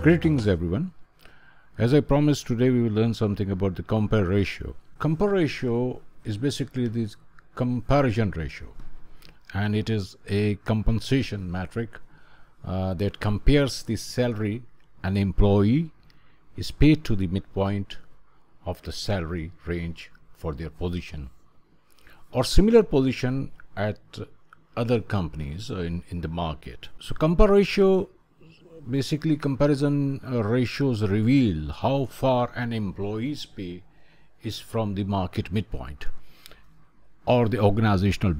Greetings everyone. As I promised, today we will learn something about the compare ratio. Compare ratio is basically the comparison ratio, and it is a compensation metric that compares the salary an employee is paid to the midpoint of the salary range for their position or similar position at other companies in the market. So compare ratio, basically comparison ratios reveal how far an employee's pay is from the market midpoint or the organizational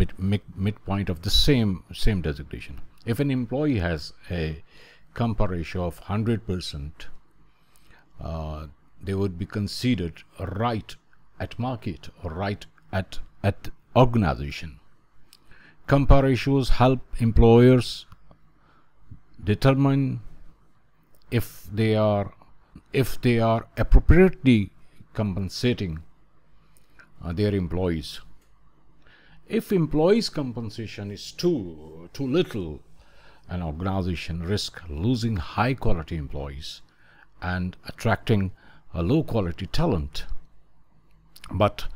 midpoint of the same designation. If an employee has a compare ratio of 100%, they would be considered right at market or right at organization. Compare ratios help employers determine if they are appropriately compensating their employees. If employees' compensation is too little, an organization risks losing high quality employees and attracting a low quality talent. But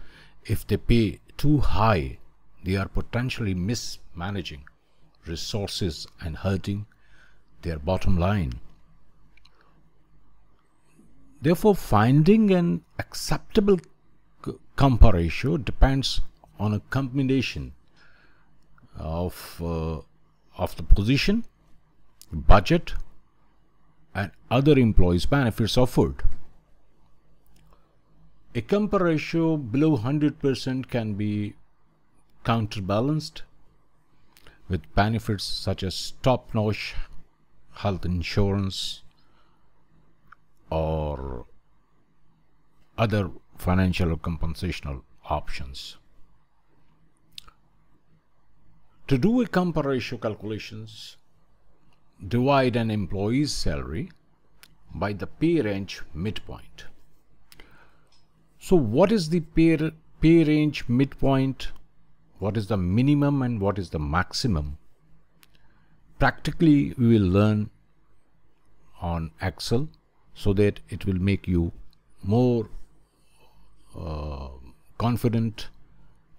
if they pay too high, they are potentially mismanaging resources and hurting their bottom line. Therefore, finding an acceptable compare ratio depends on a combination of the position, budget, and other employees' benefits offered. A compare ratio below 100% can be counterbalanced with benefits such as top-notch health insurance or other financial or compensational options. To do a compare ratio calculations, divide an employee's salary by the pay range midpoint. So what is the pay range midpoint? What is the minimum and what is the maximum? Practically, we will learn on Excel so that it will make you more confident,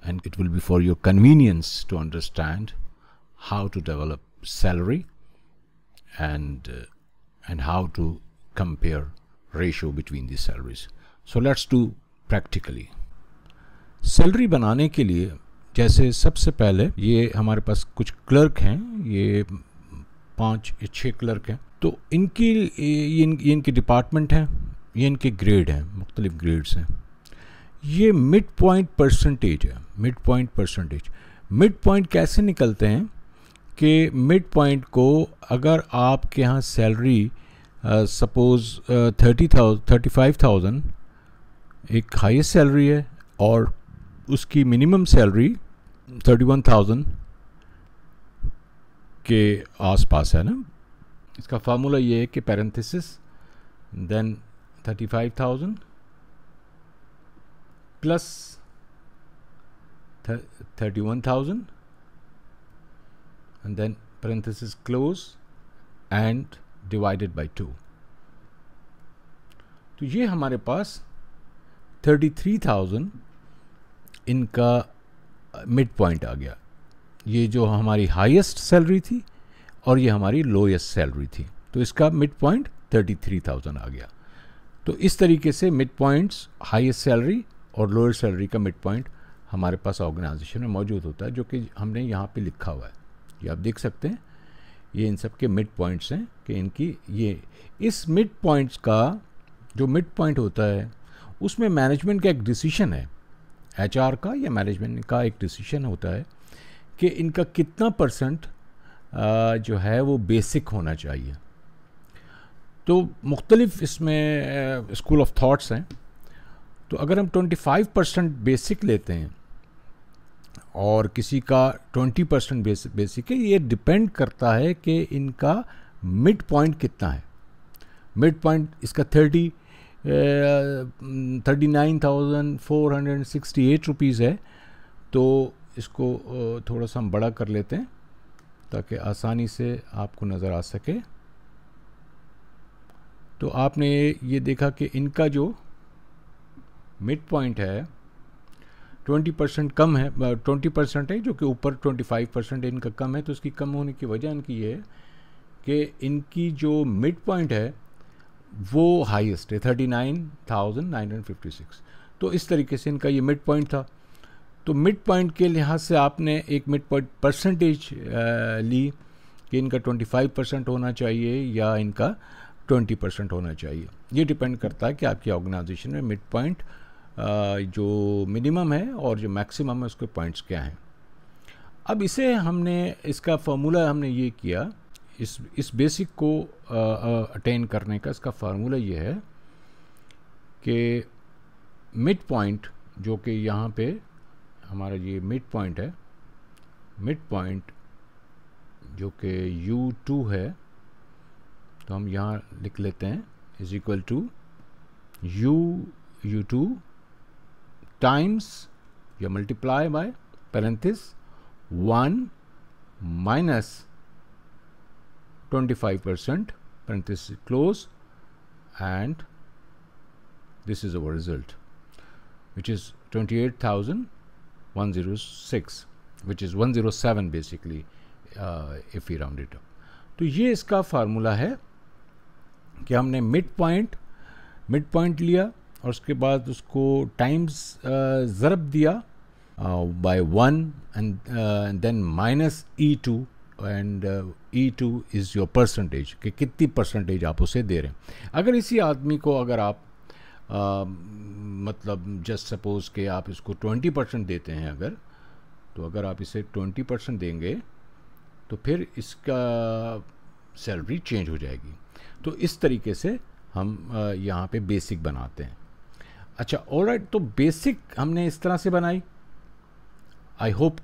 and it will be for your convenience to understand how to develop salary and how to compare ratio between the salaries. So let's do practically. Salary बनाने के लिए जैसे सबसे पहले ये हमारे पास कुछ clerk हैं, ये 5 या 6 क्लर्क हैं, तो ये इनके डिपार्टमेंट हैं, ये इनके ग्रेड हैं, मुख्तलिफ ग्रेड्स हैं. ये मिड पॉइंट परसेंटेज है. मिड पॉइंट कैसे निकलते हैं कि मिड पॉइंट को अगर आपके यहाँ सैलरी सपोज 35,000 एक हाईएस्ट सैलरी है और उसकी मिनिमम सैलरी 31,000 के आसपास है ना. इसका फार्मूला ये है कि parenthesis then 35,000 plus 31,000 and then parenthesis close and divided by 2. तो ये हमारे पास 33,000 इनका मिड पॉइंट आ गया. ये जो हमारी हाईएस्ट सैलरी थी और ये हमारी लोएस्ट सैलरी थी, तो इसका मिड पॉइंट 33,000 आ गया. तो इस तरीके से मिड पॉइंट्स, हाईएस्ट सैलरी और लोअर सैलरी का मिड पॉइंट हमारे पास ऑर्गेनाइजेशन में मौजूद होता है, जो कि हमने यहाँ पे लिखा हुआ है. ये आप देख सकते हैं, ये इन सब के मिड पॉइंट्स हैं कि इनकी ये इस मिड पॉइंट्स का जो मिड पॉइंट होता है उसमें मैनेजमेंट का एक डिसीजन है, एचआर का या मैनेजमेंट का एक डिसीजन होता है कि इनका कितना परसेंट जो है वो बेसिक होना चाहिए. तो मुख्तलिफ इसमें स्कूल ऑफ थॉट्स हैं. तो अगर हम 25% बेसिक लेते हैं और किसी का 20% बेसिक है, ये डिपेंड करता है कि इनका मिड पॉइंट कितना है. मिड पॉइंट इसका 39,468 रुपीज़ है. तो इसको थोड़ा सा हम बड़ा कर लेते हैं ताकि आसानी से आपको नज़र आ सके. तो आपने ये देखा कि इनका जो मिड पॉइंट है 20% कम है, 20% है, जो कि ऊपर 25% इनका कम है। तो इसकी कम होने की वजह इनकी ये है कि इनकी जो मिड पॉइंट है वो हाईएस्ट है 39,956। तो इस तरीके से इनका ये मिड पॉइंट था। तो मिड पॉइंट के लिहाज से आपने एक मिड पॉइंट परसेंटेज ली कि इनका 25% होना चाहिए या इनका 20% होना चाहिए। ये डिपेंड करता है कि आपकी ऑर्गेनाइजेशन में मिड पॉइंट जो मिनिमम है और जो मैक्सिमम है उसके पॉइंट्स क्या हैं। अब इसे हमने इसका फार्मूला हमने ये किया, इस बेसिक को अटेन करने का इसका फार्मूला ये है कि मिड पॉइंट जो कि यहाँ पे हमारा ये मिड पॉइंट है, मिड पॉइंट जो कि U2 है, तो हम यहाँ लिख लेते हैं is equal to U2 times या multiply by parenthesis 1 minus 25% parenthesis close, and this is our result, which is 28,106, which is 107 basically if we round it up. तो ये इसका फार्मूला है कि हमने मिड पॉइंट लिया और उसके बाद उसको टाइम्स ज़रब दिया by 1 and then minus E2 and E2 is your percentage कि कितनी परसेंटेज आप उसे दे रहे हैं। अगर इसी आदमी को अगर आप मतलब जस्ट सपोज कि आप इसको 20% देते हैं अगर, तो अगर आप इसे 20% देंगे तो फिर इसका सैलरी चेंज हो जाएगी। तो इस तरीके से हम यहाँ पे बेसिक बनाते हैं। अच्छा ऑलराइट, तो बेसिक हमने इस तरह से बनाई, I hope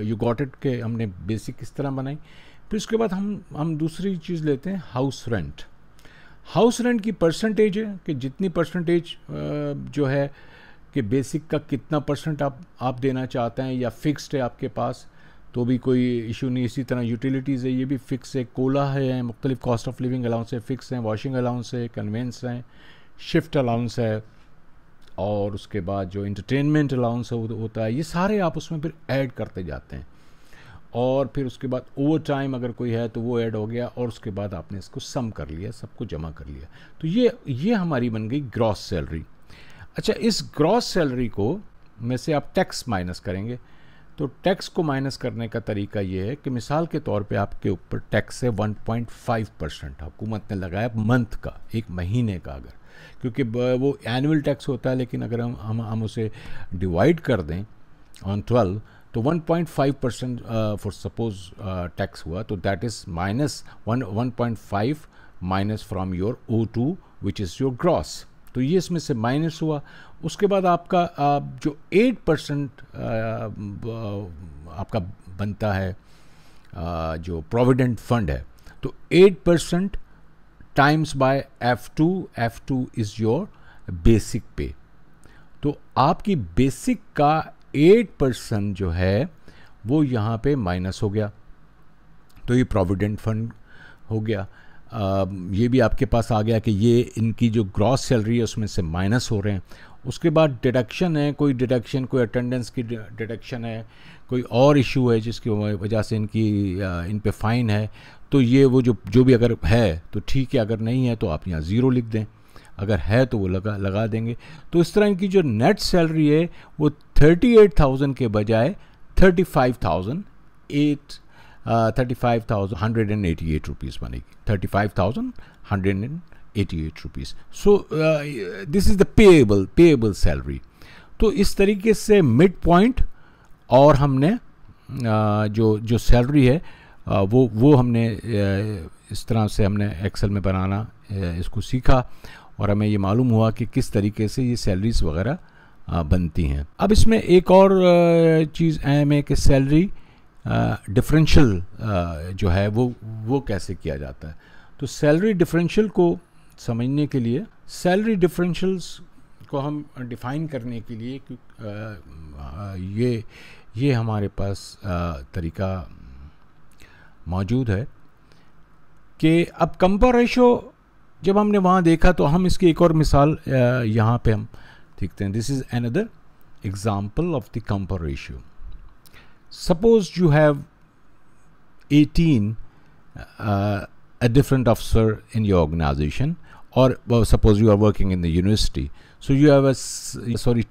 you got it कि हमने बेसिक इस तरह बनाई। फिर उसके बाद हम दूसरी चीज़ लेते हैं हाउस रेंट। हाउस रेंट की परसेंटेज है कि जितनी परसेंटेज जो है कि बेसिक का कितना परसेंट आप देना चाहते हैं, या फिक्स्ड है आपके पास तो भी कोई इशू नहीं। इसी तरह यूटिलिटीज़ है, ये भी फिक्स है, कोला है, मुख्तलिफ कॉस्ट ऑफ लिविंग अलाउंस है फिक्स हैं, वॉशिंग अलाउंस है, कन्वेंस हैं, शिफ्ट अलाउंस है, और उसके बाद जो इंटरटेनमेंट अलाउंस होता है, ये सारे आप उसमें फिर ऐड करते जाते हैं। और फिर उसके बाद ओवर टाइम अगर कोई है तो वो ऐड हो गया, और उसके बाद आपने इसको सम कर लिया, सबको जमा कर लिया। तो ये हमारी बन गई ग्रॉस सैलरी। अच्छा, इस ग्रॉस सैलरी को में से आप टैक्स माइनस करेंगे। तो टैक्स को माइनस करने का तरीका ये है कि मिसाल के तौर पे आपके ऊपर टैक्स है 1.5% हुकूमत ने लगाया मंथ का, एक महीने का, अगर क्योंकि वो एनुअल टैक्स होता है, लेकिन अगर हम उसे डिवाइड कर दें ऑन 12 तो 1.5% फॉर सपोज टैक्स हुआ, तो that is minus 1.5 minus from your O2 which is your gross. तो ये इसमें से माइनस हुआ। उसके बाद आपका जो 8% आपका बनता है जो प्रोविडेंट फंड है, तो 8% times bye F2 is your basic पे। तो आपकी बेसिक का 8% जो है वो यहाँ पे माइनस हो गया, तो ये प्रोविडेंट फंड हो गया। ये भी आपके पास आ गया कि ये इनकी जो ग्रॉस सैलरी है उसमें से माइनस हो रहे हैं। उसके बाद डिडक्शन है, कोई डिडक्शन, कोई अटेंडेंस की डिडक्शन है, कोई और इशू है जिसकी वजह से इन पे फ़ाइन है, तो ये वो जो भी अगर है तो ठीक है, अगर नहीं है तो आप यहाँ ज़ीरो लिख दें, अगर है तो वो लगा देंगे। तो इस तरह इनकी जो नेट सैलरी है वो 38,000 के बजाय 35,188 रुपीज़ बनेगी, 35,188 rupees. So this is the payable salary. तो इस तरीके से मिड पॉइंट और हमने जो सैलरी है वो हमने इस तरह से हमने एक्सेल में बनाना इसको सीखा, और हमें ये मालूम हुआ कि किस तरीके से ये सैलरीज वगैरह बनती हैं। अब इसमें एक और चीज़ अहम है कि सैलरी डिफरेंशियल जो है वो कैसे किया जाता है। तो सैलरी डिफरेंशियल को समझने के लिए, सैलरी डिफरेंशियल्स को हम डिफ़ाइन करने के लिए ये हमारे पास तरीका मौजूद है कि अब कंपा रेशो जब हमने वहाँ देखा तो हम इसकी एक और मिसाल यहाँ पे हम देखते हैं. This is another example of the compare ratio. Suppose you have 18 a different officer in your organization, or suppose you are working in the university, so you have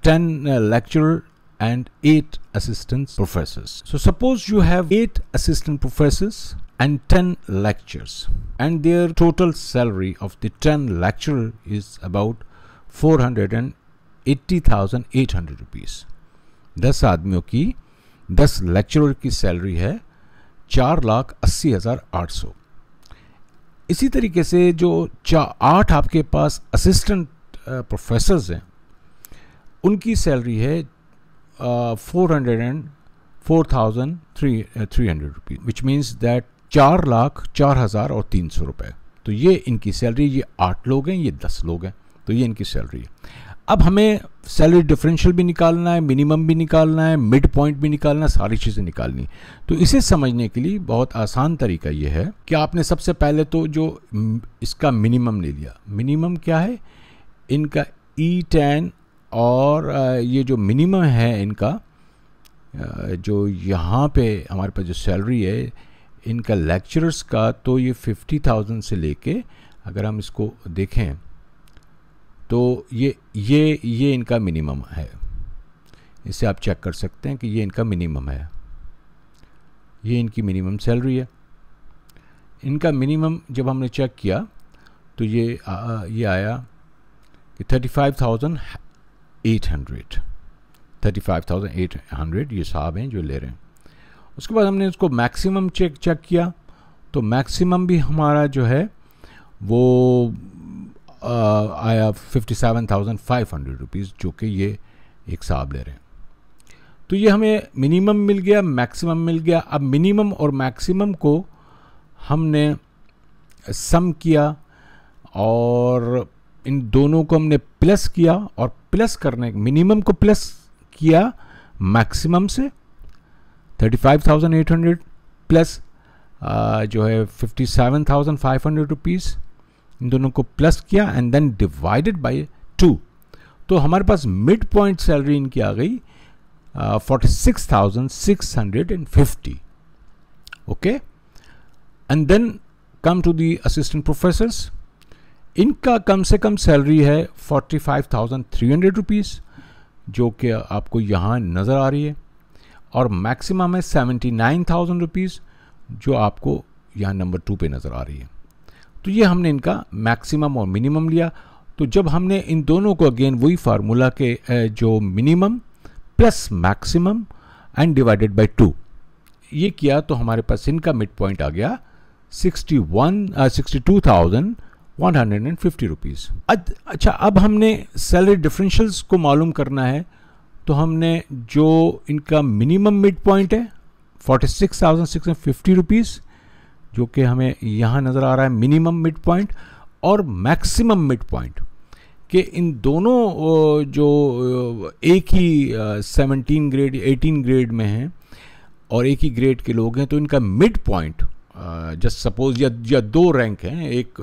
10 lecturer and 8 assistant professors. So suppose you have 8 assistant professors and 10 lecturers, and their total salary of the 10 lecturer is about 480,800 rupees. 10 आदमियों की 10 lecturer की salary है 4,80,800. इसी तरीके से जो 8 आपके पास assistant professors हैं उनकी सैलरी है 404,300 रुपीज़, विच मीन्स दैट 4,04,300 रुपये. तो ये इनकी सैलरी, ये 8 लोग हैं, ये 10 लोग हैं, तो ये इनकी सैलरी है. अब हमें सैलरी डिफरेंशियल भी निकालना है, मिनिमम भी निकालना है, मिड पॉइंट भी निकालना है, सारी चीज़ें निकालनी. तो इसे समझने के लिए बहुत आसान तरीका ये है कि आपने सबसे पहले तो जो इसका मिनिमम ले लिया. मिनिमम क्या है? इनका E10, और ये जो मिनिमम है इनका, जो यहाँ पे हमारे पास जो सैलरी है इनका लेक्चरर्स का, तो ये 50,000 से लेके अगर हम इसको देखें तो ये इनका मिनिमम है. इसे आप चेक कर सकते हैं कि ये इनका मिनिमम है, ये इनकी मिनिमम सैलरी है. इनका मिनिमम जब हमने चेक किया तो ये आया कि 35,800 ये साहब हैं जो ले रहे हैं. उसके बाद हमने इसको मैक्सिमम चेक किया, तो मैक्सिमम भी हमारा जो है वो आया 57,500 रुपीज़, जो कि ये एक साहब ले रहे हैं. तो ये हमें मिनिमम मिल गया, मैक्सिमम मिल गया. अब मिनिमम और मैक्सिमम को हमने सम किया और इन दोनों को हमने प्लस किया, और प्लस करने मिनिमम को प्लस किया मैक्सिमम से 35,800 प्लस जो है 57,500 रुपीज़, इन दोनों को प्लस किया एंड देन डिवाइडेड बाय 2. तो हमारे पास मिड पॉइंट सैलरी इनकी आ गई 46,650. Okay, and then come to the assistant professors. इनका कम से कम सैलरी है 45,300 रुपीज़, जो कि आपको यहाँ नज़र आ रही है, और मैक्सिमम है 79,000 रुपीज़, जो आपको यहाँ नंबर 2 पे नज़र आ रही है. तो ये हमने इनका मैक्सिमम और मिनिमम लिया. तो जब हमने इन दोनों को अगेन वही फार्मूला के जो minimum plus maximum and divided by 2 ये किया, तो हमारे पास इनका मिड पॉइंट आ गया 62,150 रुपीज़. अच्छा, अब हमने सैलरी डिफरेंशियल्स को मालूम करना है. तो हमने जो इनका मिनिमम मिड पॉइंट है 46,650 रुपीज़, जो कि हमें यहाँ नज़र आ रहा है मिनिमम मिड पॉइंट, और मैक्सिमम मिड पॉइंट के इन दोनों जो एक ही 17 ग्रेड 18 ग्रेड में हैं और एक ही ग्रेड के लोग हैं, तो इनका मिड पॉइंट जस्ट सपोज या 2 रैंक हैं, एक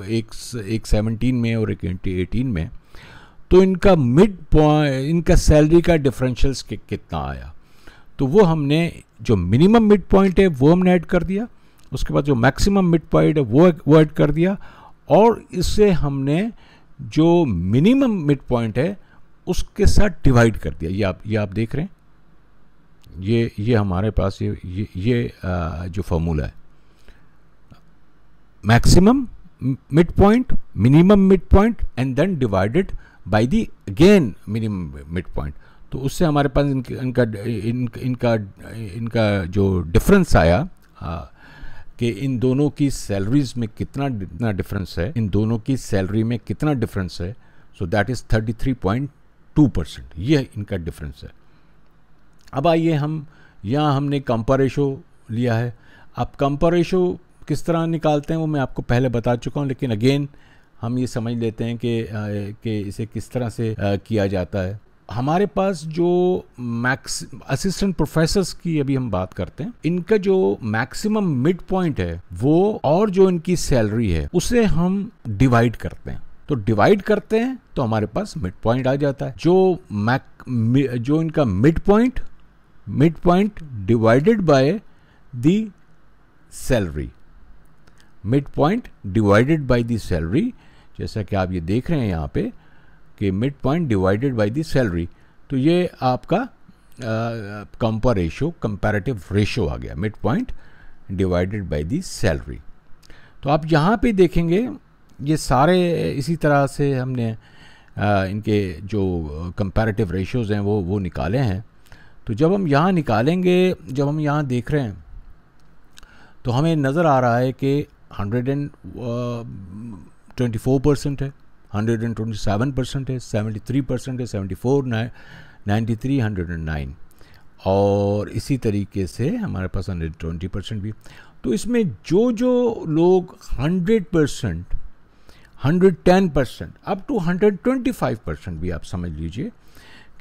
17 में और एक 18 में, तो इनका मिड पॉइंट, इनका सैलरी का डिफरेंशियल्स कितना आया. तो वो हमने जो मिनिमम मिड पॉइंट है वो हमने ऐड कर दिया, उसके बाद जो मैक्सिमम मिड पॉइंट है वो ऐड कर दिया, और इससे हमने जो मिनिमम मिड पॉइंट है उसके साथ डिवाइड कर दिया. ये आप देख रहे हैं, ये हमारे पास ये जो फॉर्मूला है, maximum mid point, minimum mid point and then divided by the again minimum mid point. तो उससे हमारे पास इनका जो डिफरेंस आया कि इन दोनों की सैलरीज में कितना डिफरेंस है, इन दोनों की सैलरी में कितना डिफरेंस है. So that is 33.2%. ये इनका डिफरेंस है. अब आइए हम यहाँ हमने कंपेयर रेशो लिया है. अब कंपेयर रेशो किस तरह निकालते हैं वो मैं आपको पहले बता चुका हूँ, लेकिन अगेन हम ये समझ लेते हैं कि इसे किस तरह से किया जाता है. हमारे पास जो असिस्टेंट प्रोफेसर्स की अभी हम बात करते हैं, इनका जो मैक्सिमम मिड पॉइंट है वो और जो इनकी सैलरी है उसे हम डिवाइड करते हैं। तो डिवाइड करते हैं तो हमारे पास मिड पॉइंट आ जाता है। जो इनका mid point divided by the salary, mid point divided by the salary, जैसा कि आप ये देख रहे हैं यहाँ पे कि mid point divided by the salary, तो ये आपका कंपैरेटिव रेशो आ गया, mid point divided by the salary. तो आप यहाँ पे देखेंगे ये सारे इसी तरह से हमने इनके जो कंपैरेटिव रेशोज़ हैं वो निकाले हैं। तो जब हम यहाँ निकालेंगे, जब हम यहाँ देख रहे हैं तो हमें नज़र आ रहा है कि 124% है, 127% है, 73% है, 74, 93, 109 और इसी तरीके से हमारे पास 120% भी। तो इसमें जो लोग 100%, 110% अप टू 125% भी आप समझ लीजिए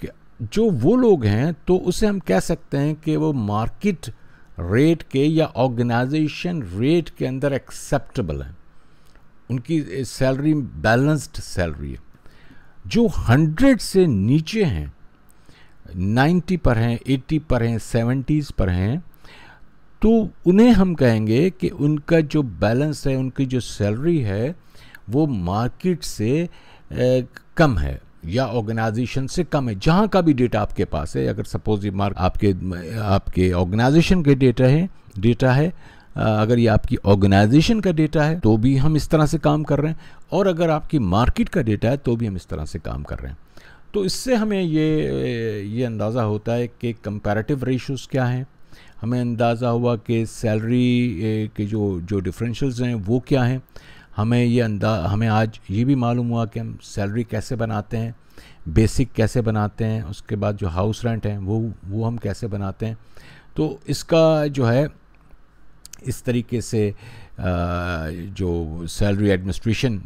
कि जो वो लोग हैं, तो उसे हम कह सकते हैं कि वो मार्केट रेट के या ऑर्गेनाइजेशन रेट के अंदर एक्सेप्टेबल हैं, उनकी सैलरी बैलेंस्ड सैलरी है। जो 100 से नीचे हैं, 90 पर हैं, 80 पर हैं, 70s पर हैं, तो उन्हें हम कहेंगे कि उनका जो बैलेंस है, उनकी जो सैलरी है वो मार्केट से कम है या ऑर्गेनाइजेशन से कम है। जहाँ का भी डेटा आपके पास है, अगर सपोज ये आपके ऑर्गेनाइजेशन के डेटा है, अगर ये आपकी ऑर्गेनाइजेशन का डेटा है तो भी हम इस तरह से काम कर रहे हैं, और अगर आपकी मार्केट का डेटा है तो भी हम इस तरह से काम कर रहे हैं। तो इससे हमें ये अंदाज़ा होता है कि कंपैरेटिव रेशोज़ क्या हैं, हमें अंदाज़ा हुआ कि सैलरी के जो डिफरेंशियल्स हैं वो क्या हैं, हमें आज ये भी मालूम हुआ कि हम सैलरी कैसे बनाते हैं, बेसिक कैसे बनाते हैं, उसके बाद जो हाउस रेंट है वो हम कैसे बनाते हैं। तो इसका जो है इस तरीके से जो सैलरी एडमिनिस्ट्रेशन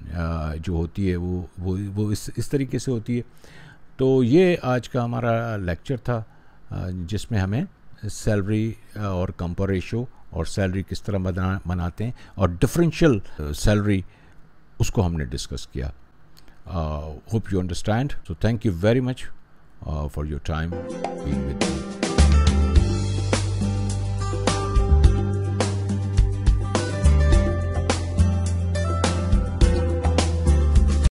जो होती है वो इस तरीके से होती है। तो ये आज का हमारा लेक्चर था जिसमें हमें सैलरी और कंपेयर रेशो और सैलरी किस तरह बनाते हैं और डिफरेंशियल सैलरी उसको हमने डिस्कस किया। Hope you understand. So thank you very much for your time being with me.